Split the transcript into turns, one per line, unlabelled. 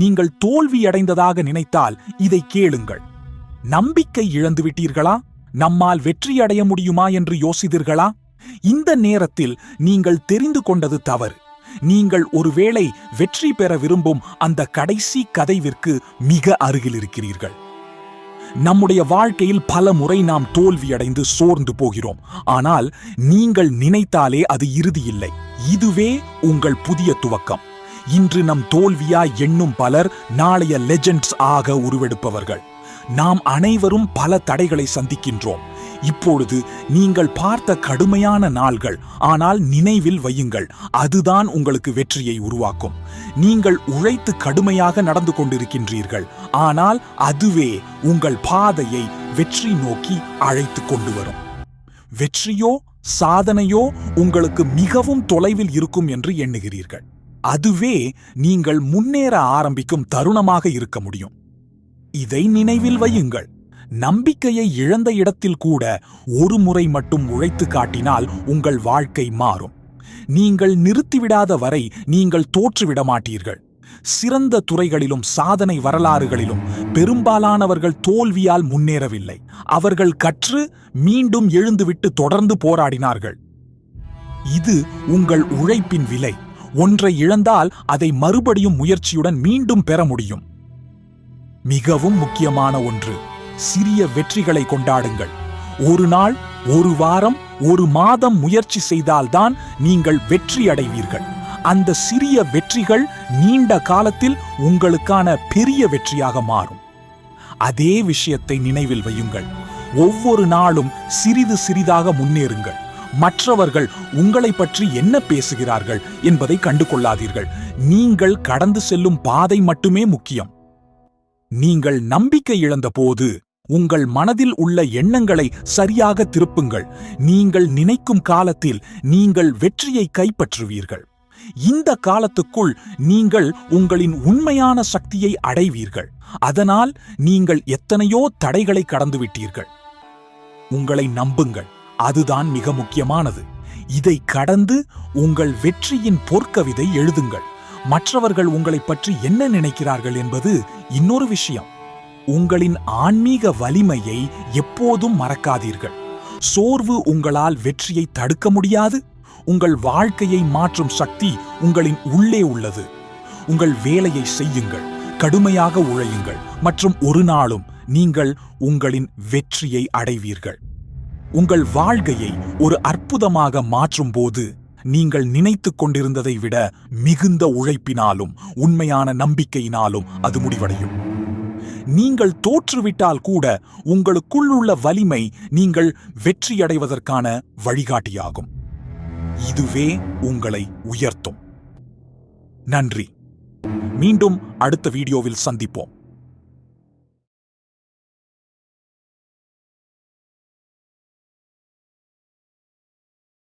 நீங்கள் தோல்வியடைந்ததாக நினைத்தால் இதை கேளுங்கள். நம்பிக்கை இழந்து விட்டீர்களா? நம்மால் வெற்றியடைய முடியுமா என்று யோசித்தீர்களா? இந்த நேரத்தில் நீங்கள் தெரிந்து கொண்டது தவறு. நீங்கள் ஒருவேளை வெற்றி பெற விரும்பும் அந்த கடைசி கதைவிற்கு மிக அருகில் இருக்கிறீர்கள். நம்முடைய வாழ்க்கையில் பல முறை நாம் தோல்வியடைந்து சோர்ந்து போகிறோம். ஆனால் நீங்கள் நினைத்தாலே அது இறுதி இல்லை. இதுவே உங்கள் புதிய துவக்கம். இன்று நம் தோல்வியாய் எண்ணும் பலர் நாளைய லெஜெண்ட்ஸ் ஆக உருவெடுப்பவர்கள். நாம் அனைவரும் பல தடைகளை சந்திக்கின்றோம். இப்பொழுது நீங்கள் பார்த்த கடுமையான நாள்கள், ஆனால் நினைவில் வையுங்கள், அதுதான் உங்களுக்கு வெற்றியை உருவாக்கும். நீங்கள் உழைத்து கடுமையாக நடந்து கொண்டிருக்கின்றீர்கள், ஆனால் அதுவே உங்கள் பாதையை வெற்றி நோக்கி அழைத்து கொண்டு வரும். வெற்றியோ சாதனையோ உங்களுக்கு மிகவும் தொலைவில் இருக்கும் என்று எண்ணுகிறீர்கள். அதுவே நீங்கள் முன்னேற ஆரம்பிக்கும் தருணமாக இருக்க முடியும். இதை நினைவில் வையுங்கள். நம்பிக்கையை இழந்த இடத்தில் கூட ஒரு முறை மட்டும் உழைத்து காட்டினால் உங்கள் வாழ்க்கை மாறும். நீங்கள் நிறுத்திவிடாத வரை நீங்கள் தோற்றுவிட மாட்டீர்கள். சிறந்த துறைகளிலும் சாதனை வரலாறுகளிலும் பெரும்பாலானவர்கள் தோல்வியால் முன்னேறவில்லை. அவர்கள் கற்று மீண்டும் எழுந்துவிட்டு தொடர்ந்து போராடினார்கள். இது உங்கள் உழைப்பின் விலை. ஒன்றை இழந்தால் அதை மறுபடியும் முயற்சியுடன் மீண்டும் பெற முடியும். மிகவும் முக்கியமான ஒன்று, சிறிய வெற்றிகளை கொண்டாடுங்கள். ஒரு நாள், ஒரு வாரம், ஒரு மாதம் முயற்சி செய்தால்தான் நீங்கள் வெற்றி அடைவீர்கள். அந்த சிறிய வெற்றிகள் நீண்ட காலத்தில் உங்களுக்கான பெரிய வெற்றியாக மாறும். அதே விஷயத்தை நினைவில் வையுங்கள். ஒவ்வொரு நாளும் சிறிது சிறிதாக முன்னேறுங்கள். மற்றவர்கள் உங்களை பற்றி என்ன பேசுகிறார்கள் என்பதை கண்டு கொள்ளாதீர்கள். நீங்கள் கடந்து செல்லும் பாதை மட்டுமே முக்கியம். நீங்கள் நம்பிக்கை இழந்த போது உங்கள் மனதில் உள்ள எண்ணங்களை சரியாக திருப்புங்கள். நீங்கள் நினைக்கும் காலத்தில் நீங்கள் வெற்றியை கைப்பற்றுவீர்கள். இந்த காலத்துக்குள் நீங்கள் உங்களின் உண்மையான சக்தியை அடைவீர்கள். அதனால் நீங்கள் எத்தனையோ தடைகளை கடந்துவிட்டீர்கள். உங்களை நம்புங்கள், அதுதான் மிக முக்கியமானது. இதை கடந்து உங்கள் வெற்றியின் பொற்கவிதை எழுதுங்கள். மற்றவர்கள் உங்களை பற்றி என்ன நினைக்கிறார்கள் என்பது இன்னொரு விஷயம். உங்களின் ஆன்மீக வலிமையை எப்போதும் மறக்காதீர்கள். சோர்வு உங்களால் வெற்றியை தடுக்க முடியாது. உங்கள் வாழ்க்கையை மாற்றும் சக்தி உங்களின் உள்ளே உள்ளது. உங்கள் வேலையை செய்யுங்கள், கடுமையாக உழையுங்கள், மற்றும் ஒரு நாளும் நீங்கள் உங்களின் வெற்றியை அடைவீர்கள். உங்கள் வாழ்க்கையை ஒரு அற்புதமாக மாற்றும் போது நீங்கள் நினைத்துக் கொண்டிருந்ததை விட மிகுந்த உழைப்பினாலும் உண்மையான நம்பிக்கையினாலும் அது முடிவடையும். நீங்கள் தோற்றுவிட்டால் கூட உங்களுக்குள் உள்ள வலிமை நீங்கள் வெற்றியடைவதற்கான வழிகாட்டியாகும். இதுவே உங்களை உயர்த்தும். நன்றி. மீண்டும் அடுத்த வீடியோவில் சந்திப்போம்.